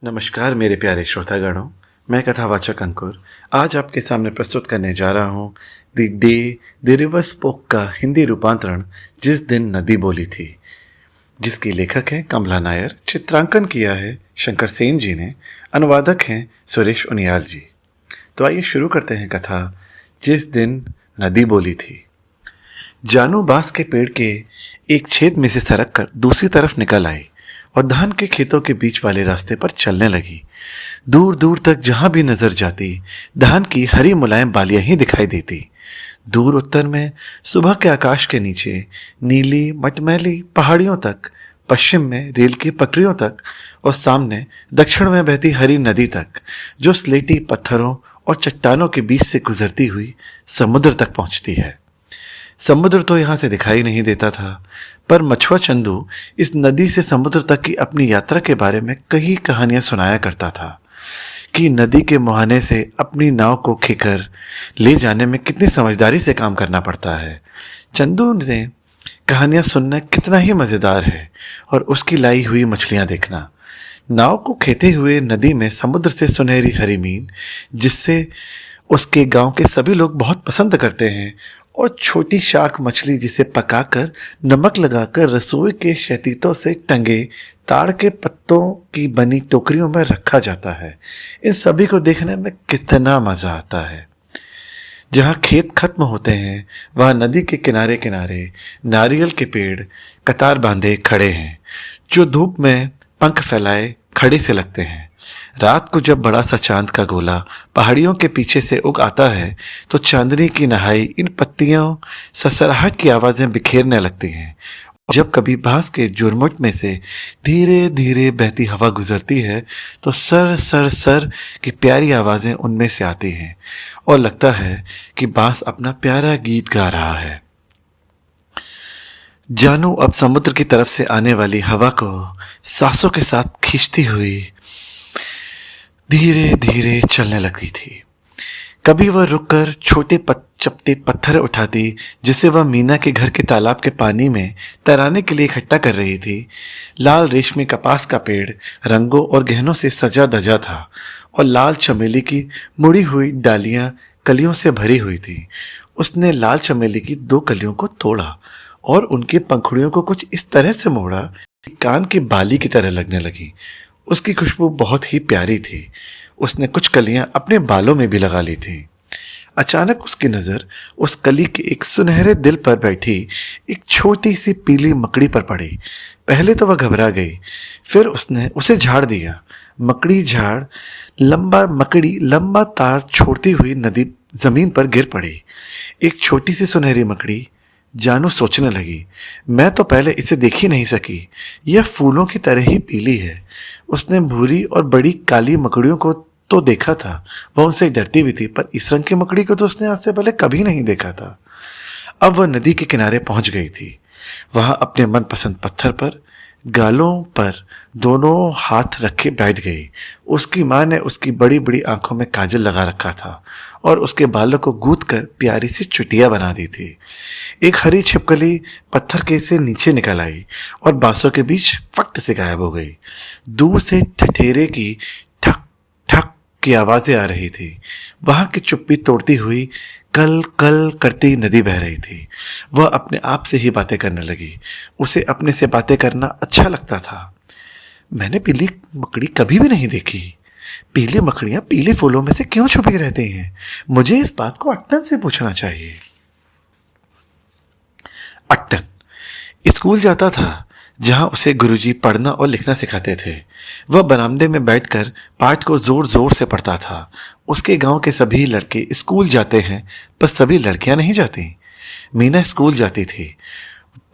नमस्कार मेरे प्यारे श्रोतागणों। मैं कथावाचक अंकुर आज आपके सामने प्रस्तुत करने जा रहा हूँ the day the river spoke का हिंदी रूपांतरण जिस दिन नदी बोली थी, जिसकी लेखक हैं कमला नायर, चित्रांकन किया है शंकर सेन जी ने, अनुवादक हैं सुरेश उनियाल जी। तो आइए शुरू करते हैं कथा जिस दिन नदी बोली थी। जानू बांस के पेड़ के एक छेद में से सरक कर दूसरी तरफ निकल आई और धान के खेतों के बीच वाले रास्ते पर चलने लगी। दूर दूर तक जहां भी नजर जाती धान की हरी मुलायम बालियां ही दिखाई देती। दूर उत्तर में सुबह के आकाश के नीचे नीली मटमैली पहाड़ियों तक, पश्चिम में रेल की पटरियों तक और सामने दक्षिण में बहती हरी नदी तक, जो स्लेटी पत्थरों और चट्टानों के बीच से गुजरती हुई समुद्र तक पहुंचती है। समुद्र तो यहाँ से दिखाई नहीं देता था, पर मछुआ चंदू इस नदी से समुद्र तक की अपनी यात्रा के बारे में कई कहानियां सुनाया करता था कि नदी के मुहाने से अपनी नाव को खींचकर ले जाने में कितनी समझदारी से काम करना पड़ता है। चंदू ने कहानियां सुनना कितना ही मज़ेदार है और उसकी लाई हुई मछलियां देखना। नाव को खेते हुए नदी में समुद्र से सुनहरी हरी मीन, जिससे उसके गांव के सभी लोग बहुत पसंद करते हैं, और छोटी शाक मछली जिसे पकाकर नमक लगाकर रसोई के शैतीतों से टंगे ताड़ के पत्तों की बनी टोकरियों में रखा जाता है। इन सभी को देखने में कितना मज़ा आता है। जहाँ खेत खत्म होते हैं वहाँ नदी के किनारे किनारे नारियल के पेड़ कतार बांधे खड़े हैं, जो धूप में पंख फैलाए खड़े से लगते हैं। रात को जब बड़ा सा चांद का गोला पहाड़ियों के पीछे से उग आता है तो चांदनी की नहाई इन पत्तियों ससराहट की आवाज़ें बिखेरने लगती हैं। जब कभी बांस के झुरमुट में से धीरे धीरे बहती हवा गुजरती है तो सर सर सर की प्यारी आवाज़ें उनमें से आती हैं और लगता है कि बांस अपना प्यारा गीत गा रहा है। जानू अब समुद्र की तरफ से आने वाली हवा को सांसों के साथ खींचती हुई धीरे धीरे चलने लगी थी। कभी वह रुककर छोटे चपटे पत्थर उठाती, जिसे वह मीना के घर के तालाब के पानी में तैराने के लिए इकट्ठा कर रही थी। लाल रेशमी कपास का पेड़ रंगों और गहनों से सजा धजा था और लाल चमेली की मुड़ी हुई डालियां कलियों से भरी हुई थी। उसने लाल चमेली की 2 कलियों को तोड़ा और उनकी पंखुड़ियों को कुछ इस तरह से मोड़ा कि कान की बाली की तरह लगने लगी। उसकी खुशबू बहुत ही प्यारी थी। उसने कुछ कलियां अपने बालों में भी लगा ली थी। अचानक उसकी नज़र उस कली के एक सुनहरे दिल पर बैठी एक छोटी सी पीली मकड़ी पर पड़ी। पहले तो वह घबरा गई, फिर उसने उसे झाड़ दिया। मकड़ी लंबा तार छोड़ती हुई नदी जमीन पर गिर पड़ी। एक छोटी सी सुनहरी मकड़ी। जानू सोचने लगी, मैं तो पहले इसे देख ही नहीं सकी, यह फूलों की तरह ही पीली है। उसने भूरी और बड़ी काली मकड़ियों को तो देखा था, वह उनसे डरती भी थी, पर इस रंग की मकड़ी को तो उसने आज से पहले कभी नहीं देखा था। अब वह नदी के किनारे पहुंच गई थी। वहां अपने मनपसंद पत्थर पर गालों पर दोनों हाथ रखे बैठ गई। उसकी माँ ने उसकी बड़ी बड़ी आंखों में काजल लगा रखा था और उसके बालों को गूंथ कर प्यारी सी चुटिया बना दी थी। एक हरी छिपकली पत्थर के से नीचे निकल आई और बांसों के बीच फट से गायब हो गई। दूर से ठठेरे की ठक ठक की आवाज़ें आ रही थी। वहाँ की चुप्पी तोड़ती हुई कल कल करती नदी बह रही थी। वह अपने आप से ही बातें करने लगी। उसे अपने से बातें करना अच्छा लगता था। मैंने पीली मकड़ी कभी भी नहीं देखी। पीली मकड़ियाँ पीले फूलों में से क्यों छुपी रहती हैं? मुझे इस बात को अट्टन से पूछना चाहिए। अट्टन स्कूल जाता था, जहाँ उसे गुरुजी पढ़ना और लिखना सिखाते थे। वह बरामदे में बैठकर पाठ को जोर जोर से पढ़ता था। उसके गांव के सभी लड़के स्कूल जाते हैं, पर सभी लड़कियां नहीं जाती। मीना स्कूल जाती थी,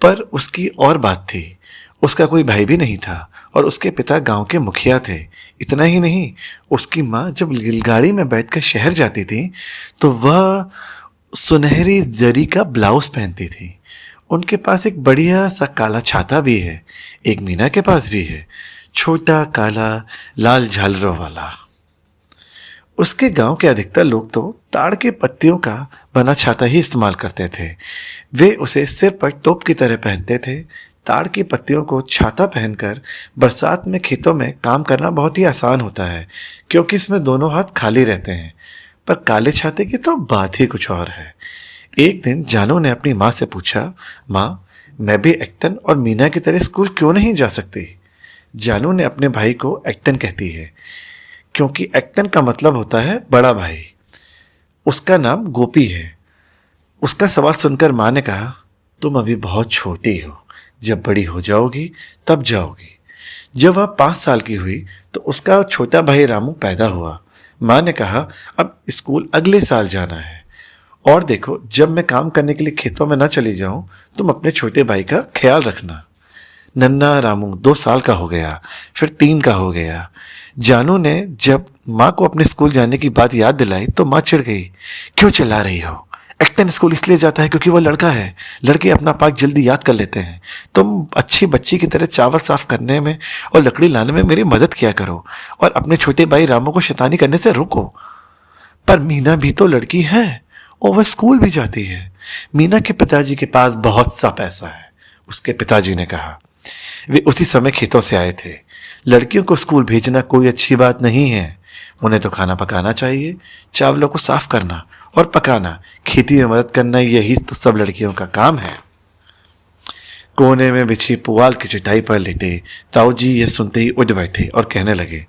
पर उसकी और बात थी। उसका कोई भाई भी नहीं था और उसके पिता गांव के मुखिया थे। इतना ही नहीं, उसकी माँ जब रेलगाड़ी में बैठकर शहर जाती थी तो वह सुनहरी जरी का ब्लाउज पहनती थी। उनके पास एक बढ़िया सा काला छाता भी है। एक मीना के पास भी है, छोटा काला लाल झालरों वाला। उसके गांव के अधिकतर लोग तो ताड़ के पत्तियों का बना छाता ही इस्तेमाल करते थे। वे उसे सिर पर टोप की तरह पहनते थे। ताड़ की पत्तियों को छाता पहनकर बरसात में खेतों में काम करना बहुत ही आसान होता है, क्योंकि इसमें दोनों हाथ खाली रहते हैं। पर काले छाते की तो बात ही कुछ और है। एक दिन जानू ने अपनी माँ से पूछा, माँ, मैं भी एक्तन और मीना की तरह स्कूल क्यों नहीं जा सकती? जानू ने अपने भाई को एक्तन कहती है, क्योंकि एक्तन का मतलब होता है बड़ा भाई। उसका नाम गोपी है। उसका सवाल सुनकर माँ ने कहा, तुम अभी बहुत छोटी हो, जब बड़ी हो जाओगी तब जाओगी। जब वह 5 साल की हुई तो उसका छोटा भाई रामू पैदा हुआ। माँ ने कहा, अब स्कूल अगले साल जाना है। और देखो, जब मैं काम करने के लिए खेतों में न चली जाऊं, तुम अपने छोटे भाई का ख्याल रखना। नन्ना रामू 2 साल का हो गया, फिर 3 का हो गया। जानू ने जब माँ को अपने स्कूल जाने की बात याद दिलाई तो माँ चिढ़ गई, क्यों चिल्ला रही हो? एक्टन स्कूल इसलिए जाता है क्योंकि वो लड़का है। लड़के अपना पाक जल्दी याद कर लेते हैं। तुम अच्छी बच्ची की तरह चावल साफ करने में और लकड़ी लाने में मेरी मदद किया करो और अपने छोटे भाई रामू को शैतानी करने से रोको। पर मीना भी तो लड़की है और वह स्कूल भी जाती है। मीना के पिताजी के पास बहुत सा पैसा है, उसके पिताजी ने कहा। वे उसी समय खेतों से आए थे। लड़कियों को स्कूल भेजना कोई अच्छी बात नहीं है। उन्हें तो खाना पकाना चाहिए, चावलों को साफ करना और पकाना, खेती में मदद करना, यही तो सब लड़कियों का काम है। कोने में बिछी पुआल की चटाई पर लेटे ताऊ जी यह सुनते ही उठ बैठे और कहने लगे,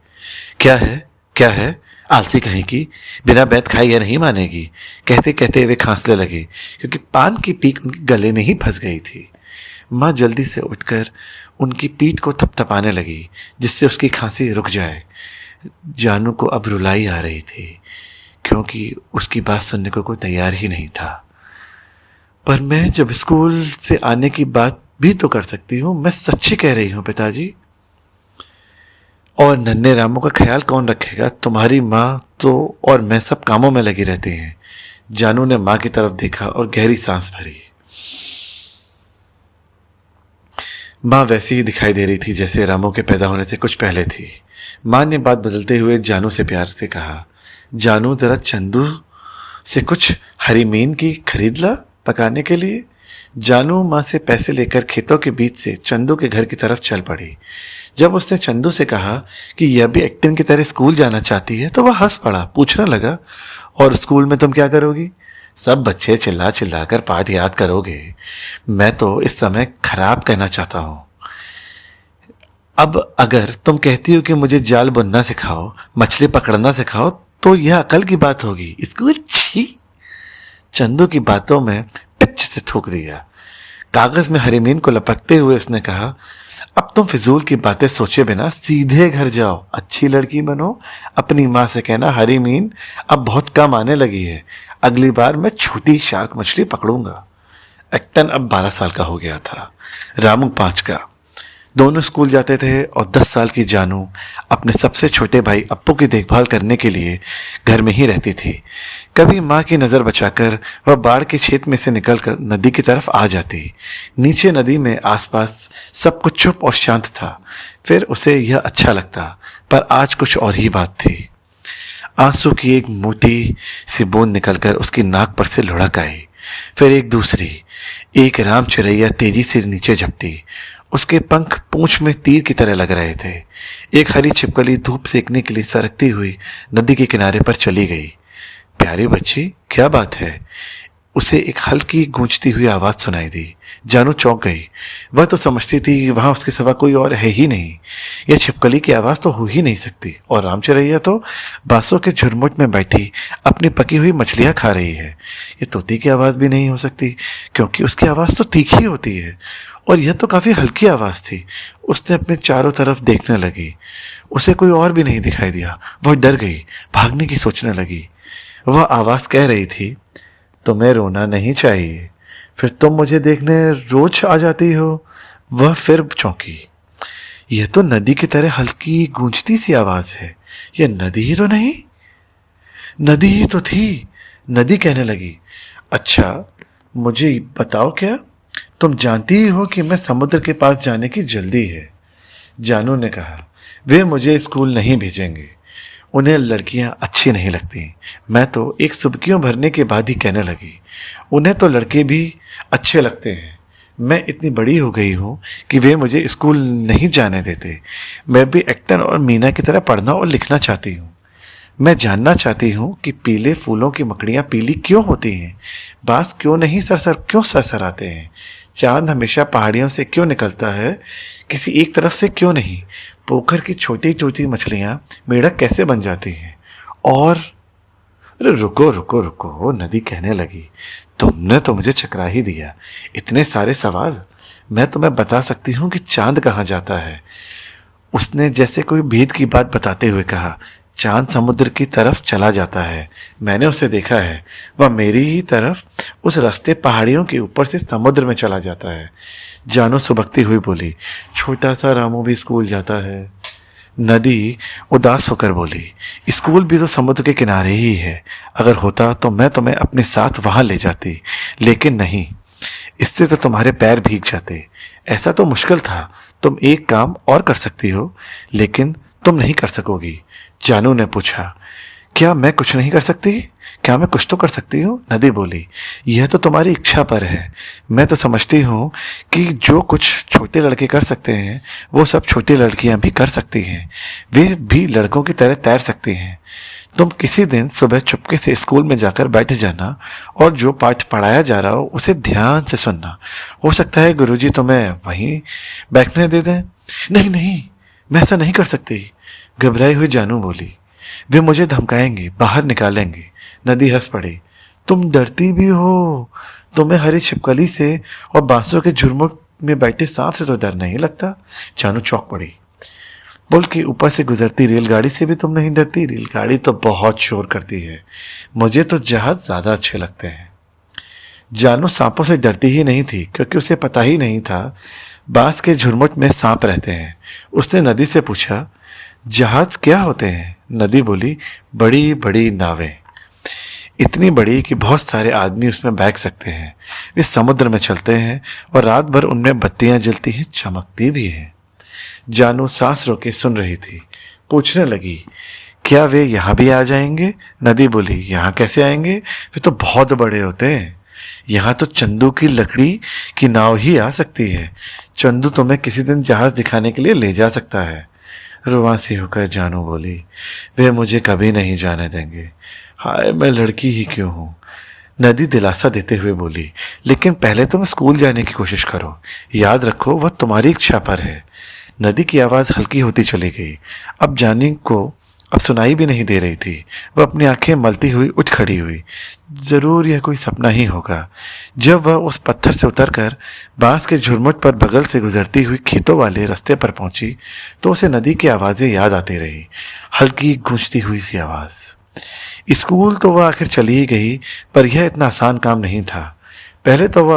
क्या है, क्या है? आलसी कहीं की, बिना बैत खाए यह नहीं मानेगी। कहते कहते वे खांसने लगे, क्योंकि पान की पीक उनके गले में ही फंस गई थी। माँ जल्दी से उठकर उनकी पीठ को थपथपाने लगी, जिससे उसकी खांसी रुक जाए। जानू को अब रुलाई आ रही थी, क्योंकि उसकी बात सुनने को कोई तैयार ही नहीं था। पर मैं जब स्कूल से आने की बात भी तो कर सकती हूँ। मैं सच्ची कह रही हूँ पिताजी। और नन्हे रामू का ख्याल कौन रखेगा? तुम्हारी माँ तो और मैं सब कामों में लगी रहती हैं। जानू ने माँ की तरफ देखा और गहरी सांस भरी। माँ वैसी ही दिखाई दे रही थी जैसे रामू के पैदा होने से कुछ पहले थी। माँ ने बात बदलते हुए जानू से प्यार से कहा, जानू जरा चंदू से कुछ हरी मीन की खरीद ला पकाने के लिए। जानू माँ से पैसे लेकर खेतों के बीच से चंदू के घर की तरफ चल पड़ी। जब उसने चंदू से कहा कि यह भी एक्टिंग की तरह स्कूल जाना चाहती है तो वह हंस पड़ा। पूछने लगा, और स्कूल में तुम क्या करोगी? सब बच्चे चिल्ला चिल्ला कर पाठ याद करोगे। मैं तो इस समय खराब कहना चाहता हूँ। अब अगर तुम कहती हो कि मुझे जाल बुनना सिखाओ, मछली पकड़ना सिखाओ, तो यह अकल की बात होगी। स्कूल छी! चंदू की बातों में पिच से थूक दिया। कागज में हरी मीन को लपकते हुए उसने कहा, अब तुम फिजूल की बातें सोचे बिना सीधे घर जाओ, अच्छी लड़की बनो। अपनी माँ से कहना, हरी मीन अब बहुत कम आने लगी है, अगली बार मैं छोटी शार्क मछली पकड़ूंगा। एक्टन अब 12 साल का हो गया था, रामू 5 का। दोनों स्कूल जाते थे और 10 साल की जानू अपने सबसे छोटे भाई अप्पू की देखभाल करने के लिए घर में ही रहती थी। कभी माँ की नज़र बचाकर वह बाढ़ के क्षेत्र में से निकलकर नदी की तरफ आ जाती। नीचे नदी में आसपास सब कुछ चुप और शांत था। फिर उसे यह अच्छा लगता, पर आज कुछ और ही बात थी। आंसू की एक मोटी सी बूंद निकलकर उसकी नाक पर से लुढ़क आई, फिर एक दूसरी। एक राम चिरैया तेजी से नीचे झपटी। उसके पंख पूंछ में तीर की तरह लग रहे थे। एक हरी छिपकली धूप सेकने के लिए सरकती हुई नदी के किनारे पर चली गई। प्यारी बच्ची, क्या बात है? उसे एक हल्की गूंजती हुई आवाज़ सुनाई दी। जानू चौंक गई। वह तो समझती थी कि वहाँ उसके सिवा कोई और है ही नहीं। यह छिपकली की आवाज़ तो हो ही नहीं सकती। और रामचरैया तो बांसों के झुरमुट में बैठी अपनी पकी हुई मछलियाँ खा रही है। ये तोती की आवाज़ भी नहीं हो सकती, क्योंकि उसकी आवाज़ तो तीखी होती है। और यह तो काफ़ी हल्की आवाज़ थी। उसने अपने चारों तरफ देखने लगी। उसे कोई और भी नहीं दिखाई दिया। वह डर गई, भागने की सोचने लगी। वह आवाज़ कह रही थी, तुम्हें रोना नहीं चाहिए, फिर तुम मुझे देखने रोज आ जाती हो। वह फिर चौंकी। यह तो नदी की तरह हल्की गूंजती सी आवाज़ है। यह नदी ही तो नहीं? नदी ही तो थी। नदी कहने लगी, अच्छा मुझे बताओ, क्या तुम जानती ही हो कि मैं समुद्र के पास जाने की जल्दी है? जानू ने कहा, वे मुझे स्कूल नहीं भेजेंगे। उन्हें लड़कियां अच्छी नहीं लगती। मैं तो एक सुबकियों भरने के बाद ही कहने लगी, उन्हें तो लड़के भी अच्छे लगते हैं। मैं इतनी बड़ी हो गई हूँ कि वे मुझे स्कूल नहीं जाने देते। मैं भी एक्टर और मीना की तरह पढ़ना और लिखना चाहती हूँ। मैं जानना चाहती हूँ कि पीले फूलों की मकड़ियाँ पीली क्यों होती हैं, बाँस क्यों सरसराते हैं, चांद हमेशा पहाड़ियों से क्यों निकलता है, किसी एक तरफ से क्यों नहीं, पोखर की छोटी छोटी मछलियाँ मेढक कैसे बन जाती हैं। और अरे रुको रुको रुको, नदी कहने लगी, तुमने तो मुझे चकरा ही दिया। इतने सारे सवाल। मैं तुम्हें बता सकती हूँ कि चांद कहाँ जाता है। उसने जैसे कोई भेद की बात बताते हुए कहा, चांद समुद्र की तरफ चला जाता है। मैंने उसे देखा है। वह मेरी ही तरफ उस रास्ते पहाड़ियों के ऊपर से समुद्र में चला जाता है। जानू सुबकती हुई बोली, छोटा सा रामू भी स्कूल जाता है। नदी उदास होकर बोली, स्कूल भी तो समुद्र के किनारे ही है। अगर होता तो मैं तुम्हें अपने साथ वहां ले जाती, लेकिन नहीं। इससे तो तुम्हारे पैर भीग जाते। ऐसा तो मुश्किल था। तुम एक काम और कर सकती हो, लेकिन तुम नहीं कर सकोगी। जानू ने पूछा, क्या मैं कुछ नहीं कर सकती? क्या मैं कुछ तो कर सकती हूँ? नदी बोली, यह तो तुम्हारी इच्छा पर है। मैं तो समझती हूँ कि जो कुछ छोटे लड़के कर सकते हैं वो सब छोटी लड़कियाँ भी कर सकती हैं। वे भी लड़कों की तरह तैर सकती हैं। तुम किसी दिन सुबह चुपके से स्कूल में जाकर बैठ जाना और जो पाठ पढ़ाया जा रहा हो उसे ध्यान से सुनना। हो सकता है गुरुजी तुम्हें वहीं बैठने दे दें। नहीं नहीं, मैं ऐसा नहीं कर सकती, घबराई हुई जानू बोली। वे मुझे धमकाएंगे, बाहर निकालेंगे। नदी हंस पड़ी, तुम डरती भी हो। तुम्हें हरी छिपकली से और बांसों के झुरमुट में बैठे सांप से तो डर नहीं लगता। जानू चौंक पड़ी। पुल के ऊपर से गुजरती रेलगाड़ी से भी तुम नहीं डरती? रेलगाड़ी तो बहुत शोर करती है। मुझे तो जहाज ज्यादा अच्छे लगते हैं। जानू सांपों से डरती ही नहीं थी, क्योंकि उसे पता ही नहीं था बांस के झुरमुट में सांप रहते हैं। उसने नदी से पूछा, जहाज क्या होते हैं? नदी बोली, बड़ी बड़ी नावें, इतनी बड़ी कि बहुत सारे आदमी उसमें बैठ सकते हैं। वे समुद्र में चलते हैं और रात भर उनमें बत्तियां जलती हैं, चमकती भी हैं। जानू सांस रोके सुन रही थी। पूछने लगी, क्या वे यहाँ भी आ जाएंगे? नदी बोली, यहाँ कैसे आएंगे? वे तो बहुत बड़े होते हैं। यहाँ तो चंदू की लकड़ी की नाव ही आ सकती है। चंदू तुम्हें किसी दिन जहाज दिखाने के लिए ले जा सकता है। रुआसी होकर जानू बोली, वे मुझे कभी नहीं जाने देंगे। हाय, मैं लड़की ही क्यों हूँ? नदी दिलासा देते हुए बोली, लेकिन पहले तुम स्कूल जाने की कोशिश करो। याद रखो, वह तुम्हारी इच्छा पर है। नदी की आवाज़ हल्की होती चली गई। अब जानी को अब सुनाई भी नहीं दे रही थी। वह अपनी आंखें मलती हुई उठ खड़ी हुई। जरूर यह कोई सपना ही होगा। जब वह उस पत्थर से उतरकर बांस के झुरमुट पर बगल से गुजरती हुई खेतों वाले रास्ते पर पहुंची तो उसे नदी की आवाज़ें याद आती रही, हल्की गूंजती हुई सी आवाज़। स्कूल तो वह आखिर चली ही गई, पर यह इतना आसान काम नहीं था। पहले तो वह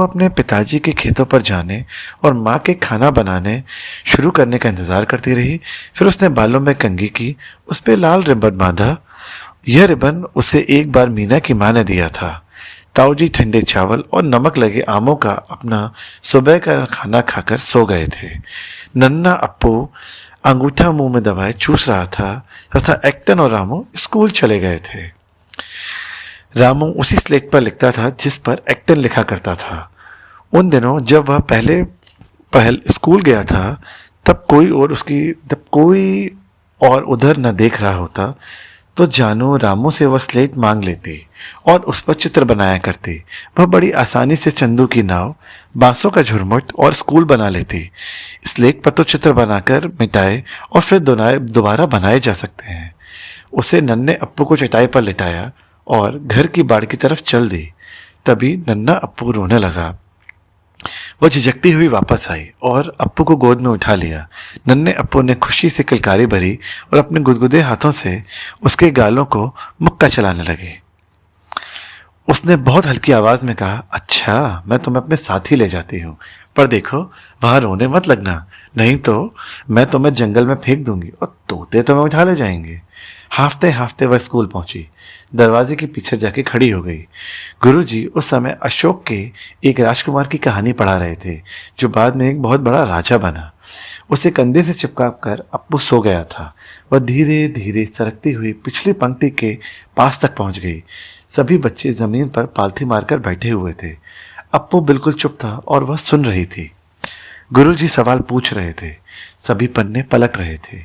अपने पिताजी के खेतों पर जाने और माँ के खाना बनाने शुरू करने का इंतज़ार करती रही। फिर उसने बालों में कंघी की, उस पर लाल रिबन बांधा। यह रिबन उसे एक बार मीना की माँ ने दिया था। ताऊजी ठंडे चावल और नमक लगे आमों का अपना सुबह का खाना खाकर सो गए थे। नन्ना अप्पू अंगूठा मुंह में दबाए चूस रहा था तथा एक्टन और रामू स्कूल चले गए थे। रामू उसी स्लेट पर लिखता था जिस पर एक्टन लिखा करता था। उन दिनों जब वह पहल स्कूल गया था तब कोई और उधर न देख रहा होता तो जानू रामू से वह स्लेट मांग लेती और उस पर चित्र बनाया करती। वह बड़ी आसानी से चंदू की नाव, बांसों का झुरमुट और स्कूल बना लेती। स्लेट पर तो चित्र बनाकर मिटाए और फिर दोबारा बनाए जा सकते हैं। उसे नन्हे अप्पू को चटाई पर लिटाया और घर की बाड़ की तरफ चल दी। तभी नन्ना अप्पू रोने लगा। वह झिझकती हुई वापस आई और अप्पू को गोद में उठा लिया। नन्हे अप्पू ने खुशी से किलकारी भरी और अपने गुदगुदे हाथों से उसके गालों को मुक्का चलाने लगे। उसने बहुत हल्की आवाज में कहा, अच्छा, मैं तुम्हें अपने साथ ही ले जाती हूँ, पर देखो वहां रोने मत लगना, नहीं तो मैं तुम्हें जंगल में फेंक दूंगी और तोते तुम्हें उठा ले जाएंगे। हाफते हाफते वह स्कूल पहुंची। दरवाजे के पीछे जाके खड़ी हो गई। गुरुजी उस समय अशोक के एक राजकुमार की कहानी पढ़ा रहे थे जो बाद में एक बहुत बड़ा राजा बना। उसे कंधे से चिपका कर अप्पू सो गया था। वह धीरे धीरे सरकती हुई पिछली पंक्ति के पास तक पहुंच गई। सभी बच्चे जमीन पर पालथी मारकर बैठे हुए थे। अप्पू बिल्कुल चुप था और वह सुन रही थी। गुरुजी सवाल पूछ रहे थे, सभी पन्ने पलट रहे थे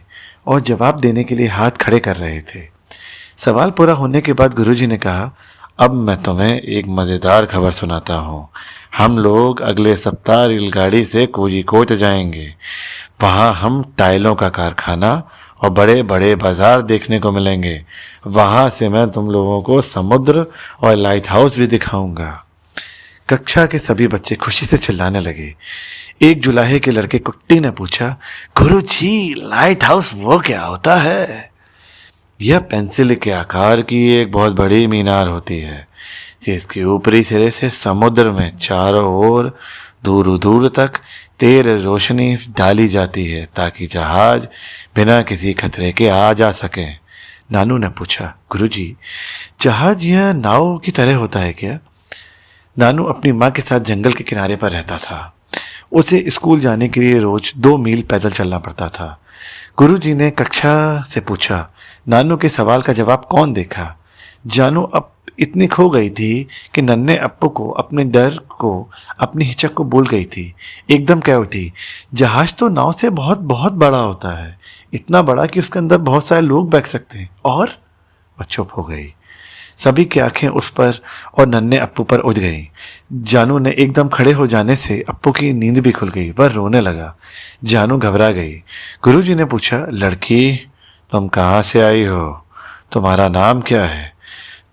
और जवाब देने के लिए हाथ खड़े कर रहे थे। सवाल पूरा होने के बाद गुरुजी ने कहा, अब मैं तुम्हें एक मज़ेदार खबर सुनाता हूँ। हम लोग अगले सप्ताह रेलगाड़ी से कोझीकोड जाएंगे। वहाँ हम टाइलों का कारखाना और बड़े बड़े बाजार देखने को मिलेंगे। वहाँ से मैं तुम लोगों को समुद्र और लाइट हाउस भी दिखाऊंगा। कक्षा के सभी बच्चे खुशी से चिल्लाने लगे। एक जुलाहे के लड़के कुट्टी ने पूछा, गुरुजी, लाइट हाउस वो क्या होता है? यह पेंसिल के आकार की एक बहुत बड़ी मीनार होती है जिसके ऊपरी सिरे से समुद्र में चारों ओर दूर दूर तक तेज रोशनी डाली जाती है ताकि जहाज बिना किसी खतरे के आ जा सके। नानू ने पूछा, गुरुजी, जहाज यह नाव की तरह होता है क्या? नानू अपनी माँ के साथ जंगल के किनारे पर रहता था। उसे स्कूल जाने के लिए रोज 2 मील पैदल चलना पड़ता था। गुरुजी ने कक्षा से पूछा, नानू के सवाल का जवाब कौन देखा? जानू अब इतनी खो गई थी कि नन्हे अप्पू को अपने डर को, अपनी हिचक को भूल गई थी। एकदम कह उठी, जहाज तो नाव से बहुत बहुत बड़ा होता है, इतना बड़ा कि उसके अंदर बहुत सारे लोग बैठ सकते हैं। और वह चुप हो गई। सभी की आंखें उस पर और नन्हे अप्पू पर उठ गईं। जानू ने एकदम खड़े हो जाने से अप्पू की नींद भी खुल गई। वह रोने लगा। जानू घबरा गई। गुरुजी ने पूछा, लड़की, तुम कहाँ से आई हो? तुम्हारा नाम क्या है?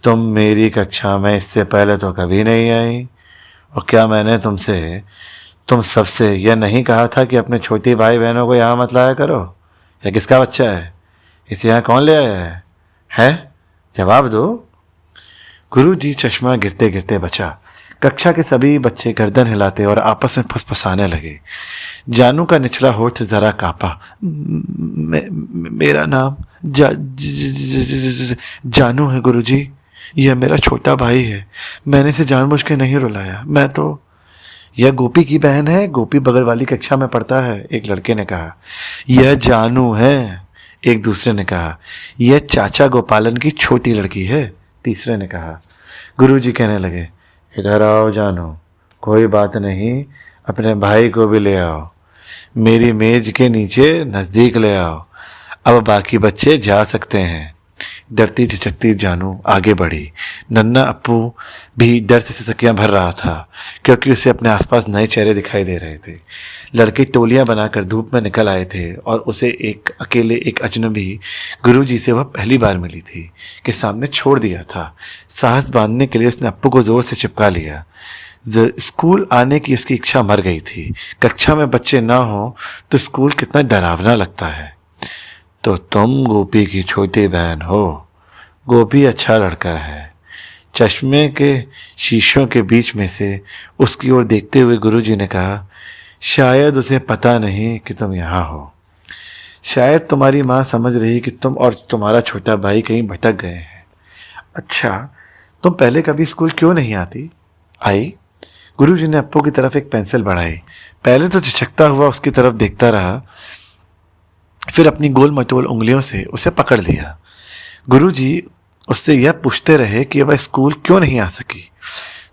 तुम मेरी कक्षा में इससे पहले तो कभी नहीं आई। और क्या मैंने तुम सबसे यह नहीं कहा था कि अपने छोटी भाई बहनों को यहाँ मत लाया करो? यह किसका बच्चा है? इसे यहाँ कौन ले आया है? जवाब दो। गुरुजी चश्मा गिरते गिरते बचा। कक्षा के सभी बच्चे गर्दन हिलाते और आपस में फुसफुसाने लगे। जानू का निचला होठ जरा कांपा। मेरा नाम जानू है गुरुजी। यह मेरा छोटा भाई है। मैंने इसे जानबूझ के नहीं रुलाया। मैं तो यह गोपी की बहन है। गोपी बगल वाली कक्षा में पढ़ता है, एक लड़के ने कहा। यह जानू है, एक दूसरे ने कहा। यह चाचा गोपालन की छोटी लड़की है, तीसरे ने कहा। गुरुजी कहने लगे, इधर आओ जानू, कोई बात नहीं, अपने भाई को भी ले आओ। मेरी मेज के नीचे नज़दीक ले आओ। अब बाकी बच्चे जा सकते हैं। डरती झिझकती जानू आगे बढ़ी। नन्ना अप्पू भी डर से सिसकियां भर रहा था क्योंकि उसे अपने आसपास नए चेहरे दिखाई दे रहे थे। लड़के टोलियां बनाकर धूप में निकल आए थे और उसे एक अजनबी गुरुजी से वह पहली बार मिली थी के सामने छोड़ दिया था। साहस बांधने के लिए उसने अप्पू को जोर से चिपका लिया। स्कूल आने की उसकी इच्छा मर गई थी। कक्षा में बच्चे ना हो तो स्कूल कितना डरावना लगता है। तो तुम गोपी की छोटी बहन हो? गोपी अच्छा लड़का है। चश्मे के शीशों के बीच में से उसकी ओर देखते हुए गुरुजी ने कहा, शायद उसे पता नहीं कि तुम यहाँ हो। शायद तुम्हारी माँ समझ रही कि तुम और तुम्हारा छोटा भाई कहीं भटक गए हैं। अच्छा, तुम पहले कभी स्कूल क्यों नहीं आती? आई। गुरुजी ने अप्पू की तरफ एक पेंसिल बढ़ाई। पहले तो झिझकता हुआ उसकी तरफ देखता रहा, फिर अपनी गोल मटोल उंगलियों से उसे पकड़ लिया। गुरुजी उससे यह पूछते रहे कि वह स्कूल क्यों नहीं आ सकी।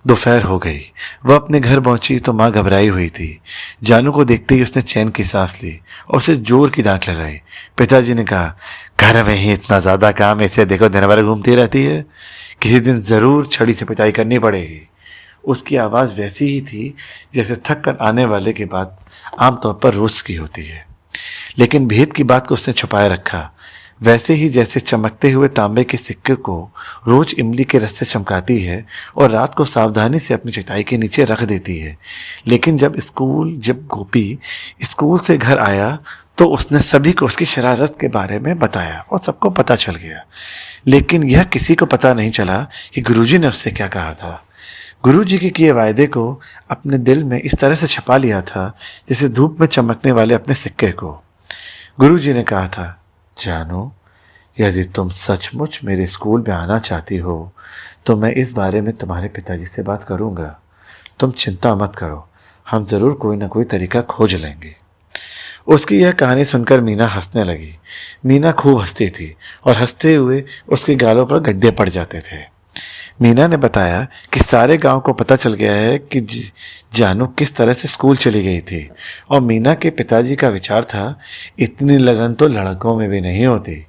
दोपहर हो गई। वह अपने घर पहुंची तो माँ घबराई हुई थी। जानू को देखते ही उसने चैन की सांस ली और उसे जोर की डांट लगाई। पिताजी ने कहा, घर में ही इतना ज़्यादा काम, ऐसे देखो दिन भर घूमती रहती है, किसी दिन ज़रूर छड़ी से पिटाई करनी पड़ेगी। उसकी आवाज़ वैसी ही थी जैसे थक कर आने वाले के बाद आमतौर पर रोज़ की होती है, लेकिन भेद की बात को उसने छुपाए रखा। वैसे ही जैसे चमकते हुए तांबे के सिक्के को रोज इमली के रस से चमकाती है और रात को सावधानी से अपनी चटाई के नीचे रख देती है। लेकिन जब गोपी स्कूल से घर आया तो उसने सभी को उसकी शरारत के बारे में बताया और सबको पता चल गया। लेकिन यह किसी को पता नहीं चला कि गुरुजी ने उससे क्या कहा था। गुरुजी के किए वायदे को अपने दिल में इस तरह से छुपा लिया था जैसे धूप में चमकने वाले अपने सिक्के को। गुरुजी ने कहा था, जानू, यदि तुम सचमुच मेरे स्कूल में आना चाहती हो तो मैं इस बारे में तुम्हारे पिताजी से बात करूंगा। तुम चिंता मत करो, हम ज़रूर कोई ना कोई तरीका खोज लेंगे। उसकी यह कहानी सुनकर मीना हंसने लगी। मीना खूब हंसती थी और हंसते हुए उसके गालों पर गड्ढे पड़ जाते थे। मीना ने बताया कि सारे गांव को पता चल गया है कि जानू किस तरह से स्कूल चली गई थी, और मीना के पिताजी का विचार था इतनी लगन तो लड़कों में भी नहीं होती।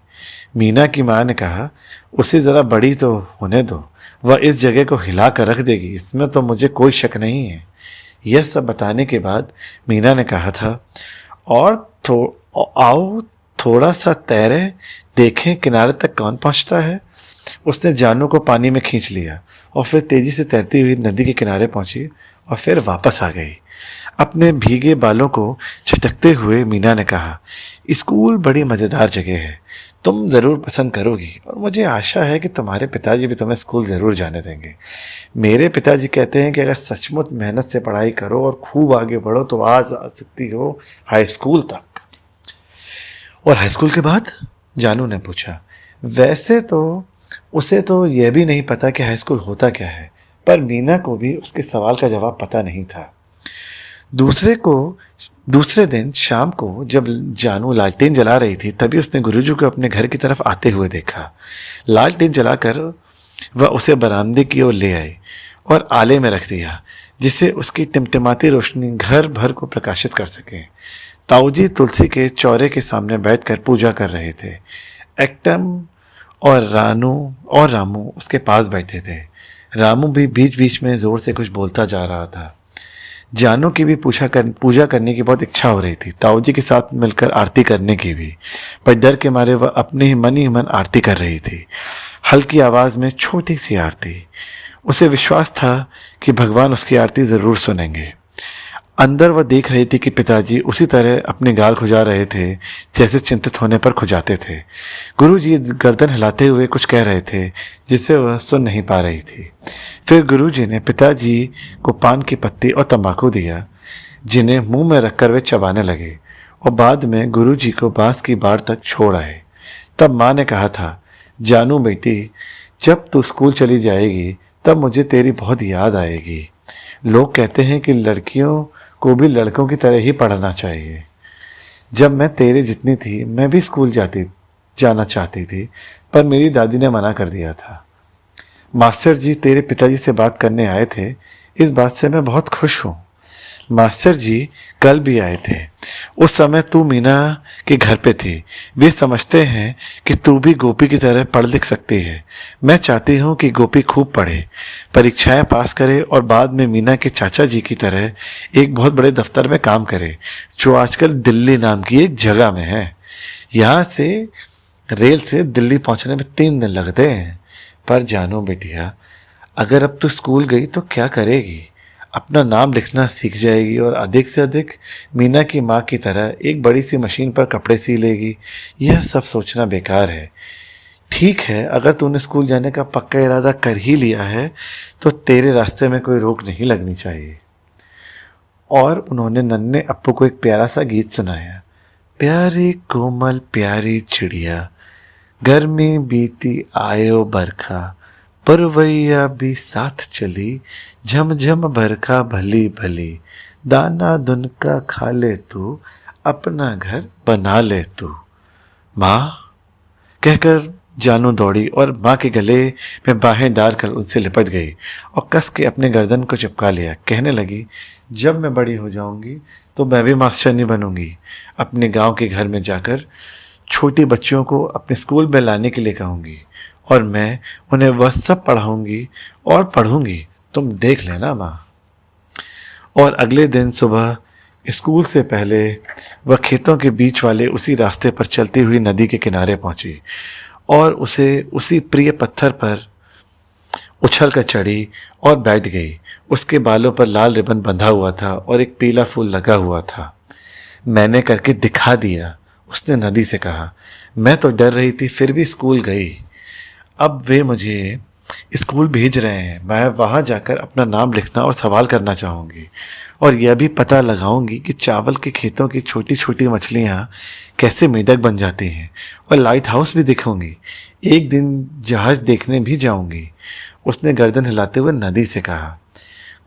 मीना की माँ ने कहा, उसे ज़रा बड़ी तो होने दो, वह इस जगह को हिला कर रख देगी, इसमें तो मुझे कोई शक नहीं है। यह सब बताने के बाद मीना ने कहा था, और आओ थोड़ा सा तैरे, देखें किनारे तक कौन पहुंचता है। उसने जानू को पानी में खींच लिया और फिर तेजी से तैरती हुई नदी के किनारे पहुंची और फिर वापस आ गई। अपने भीगे बालों को झटकते हुए मीना ने कहा, स्कूल बड़ी मज़ेदार जगह है, तुम ज़रूर पसंद करोगी, और मुझे आशा है कि तुम्हारे पिताजी भी तुम्हें स्कूल ज़रूर जाने देंगे। मेरे पिताजी कहते हैं कि अगर सचमुच मेहनत से पढ़ाई करो और खूब आगे बढ़ो तो आज आ सकती हो हाई स्कूल तक। और हाई स्कूल के बाद? जानू ने पूछा। वैसे तो उसे तो यह भी नहीं पता कि हाई स्कूल होता क्या है, पर मीना को भी उसके सवाल का जवाब पता नहीं था। दूसरे दिन शाम को जब जानू लालटेन जला रही थी, तभी उसने गुरुजी को अपने घर की तरफ आते हुए देखा। लालटेन जलाकर वह उसे बरामदे की ओर ले आई और आले में रख दिया, जिससे उसकी टिमटिमाती रोशनी घर भर को प्रकाशित कर सके। ताऊजी तुलसी के चौरे के सामने बैठकर पूजा कर रहे थे। एक्टम और रामू उसके पास बैठे थे। रामू भी बीच बीच में जोर से कुछ बोलता जा रहा था। जानू की भी पूजा करने की बहुत इच्छा हो रही थी, ताऊजी के साथ मिलकर आरती करने की भी, पर डर के मारे वह अपने ही मन आरती कर रही थी, हल्की आवाज़ में छोटी सी आरती। उसे विश्वास था कि भगवान उसकी आरती ज़रूर सुनेंगे। अंदर वह देख रही थी कि पिताजी उसी तरह अपने गाल खुजा रहे थे जैसे चिंतित होने पर खुजाते थे। गुरुजी गर्दन हिलाते हुए कुछ कह रहे थे जिसे वह सुन नहीं पा रही थी। फिर गुरुजी ने पिताजी को पान की पत्ती और तंबाकू दिया, जिन्हें मुंह में रखकर वे चबाने लगे, और बाद में गुरुजी को बांस की बाड़ तक छोड़ आए। तब माँ ने कहा था, जानू बेटी, जब तू स्कूल चली जाएगी तब मुझे तेरी बहुत याद आएगी। लोग कहते हैं कि लड़कियों को भी लड़कों की तरह ही पढ़ना चाहिए। जब मैं तेरे जितनी थी मैं भी स्कूल जाना चाहती थी, पर मेरी दादी ने मना कर दिया था। मास्टर जी तेरे पिताजी से बात करने आए थे, इस बात से मैं बहुत खुश हूँ। मास्टर जी कल भी आए थे, उस समय तू मीना के घर पे थी। वे समझते हैं कि तू भी गोपी की तरह पढ़ लिख सकती है। मैं चाहती हूँ कि गोपी खूब पढ़े, परीक्षाएं पास करे और बाद में मीना के चाचा जी की तरह एक बहुत बड़े दफ्तर में काम करे, जो आजकल दिल्ली नाम की एक जगह में है। यहाँ से रेल से दिल्ली पहुँचने में 3 दिन लगते हैं। पर जानो बेटिया, अगर अब तू स्कूल गई तो क्या करेगी? अपना नाम लिखना सीख जाएगी और अधिक से अधिक मीना की माँ की तरह एक बड़ी सी मशीन पर कपड़े सी लेगी। यह सब सोचना बेकार है। ठीक है, अगर तूने स्कूल जाने का पक्का इरादा कर ही लिया है तो तेरे रास्ते में कोई रोक नहीं लगनी चाहिए। और उन्होंने नन्हे अप्पू को एक प्यारा सा गीत सुनाया। प्यारी कोमल प्यारी चिड़िया, गर्मी बीती आयो बरखा, परवैया भी साथ चली, झमझम बरखा भली भली, दाना दुनका खा ले तू, अपना घर बना ले तू। माँ कहकर जानू दौड़ी और माँ के गले में बाहें डालकर उनसे लिपट गई और कस के अपने गर्दन को चिपका लिया। कहने लगी, जब मैं बड़ी हो जाऊंगी तो मैं भी मास्टरनी बनूंगी। अपने गांव के घर में जाकर छोटी बच्चियों को अपने स्कूल में लाने के लिए कहूँगी और मैं उन्हें वह सब पढ़ाऊँगी और पढ़ूँगी, तुम देख लेना माँ। और अगले दिन सुबह स्कूल से पहले वह खेतों के बीच वाले उसी रास्ते पर चलती हुई नदी के किनारे पहुंची और उसी प्रिय पत्थर पर उछल कर चढ़ी और बैठ गई। उसके बालों पर लाल रिबन बंधा हुआ था और एक पीला फूल लगा हुआ था। मैंने करके दिखा दिया, उसने नदी से कहा। मैं तो डर रही थी फिर भी स्कूल गई। अब वे मुझे स्कूल भेज रहे हैं, मैं वहाँ जाकर अपना नाम लिखना और सवाल करना चाहूँगी और यह भी पता लगाऊंगी कि चावल के खेतों की छोटी छोटी मछलियाँ कैसे मेढक बन जाती हैं, और लाइट हाउस भी दिखूंगी। एक दिन जहाज देखने भी जाऊंगी, उसने गर्दन हिलाते हुए नदी से कहा।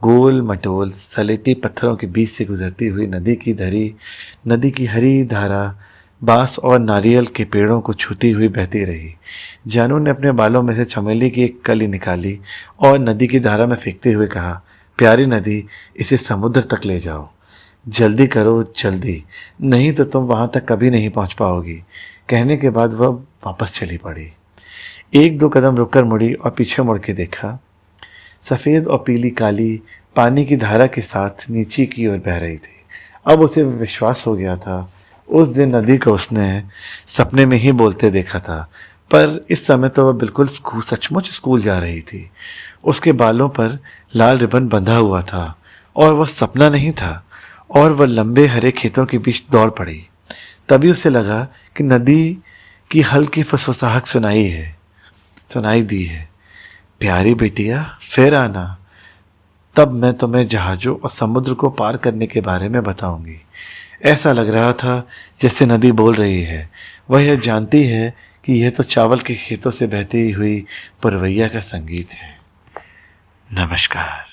गोल मटोल सलेटी पत्थरों के बीच से गुजरती हुई नदी की हरी धारा बांस और नारियल के पेड़ों को छूती हुई बहती रही। जानू ने अपने बालों में से चमेली की एक कली निकाली और नदी की धारा में फेंकते हुए कहा, प्यारी नदी, इसे समुद्र तक ले जाओ। जल्दी करो, जल्दी, नहीं तो तुम वहां तक कभी नहीं पहुंच पाओगी। कहने के बाद वह वापस चली पड़ी। एक दो कदम रुककर मुड़ी और पीछे मुड़ के देखा। सफ़ेद और पीली काली पानी की धारा के साथ नीचे की ओर बह रही थी। अब उसे विश्वास हो गया था, उस दिन नदी को उसने सपने में ही बोलते देखा था, पर इस समय तो वह बिल्कुल सचमुच स्कूल जा रही थी। उसके बालों पर लाल रिबन बंधा हुआ था और वह सपना नहीं था, और वह लंबे हरे खेतों के बीच दौड़ पड़ी। तभी उसे लगा कि नदी की हल्की फुसफुसाहट सुनाई दी है, प्यारी बेटिया, फिर आना, तब मैं तुम्हें जहाज़ों और समुद्र को पार करने के बारे में बताऊंगी। ऐसा लग रहा था जैसे नदी बोल रही है, वह यह जानती है कि यह तो चावल के खेतों से बहती हुई पुरवैया का संगीत है। नमस्कार।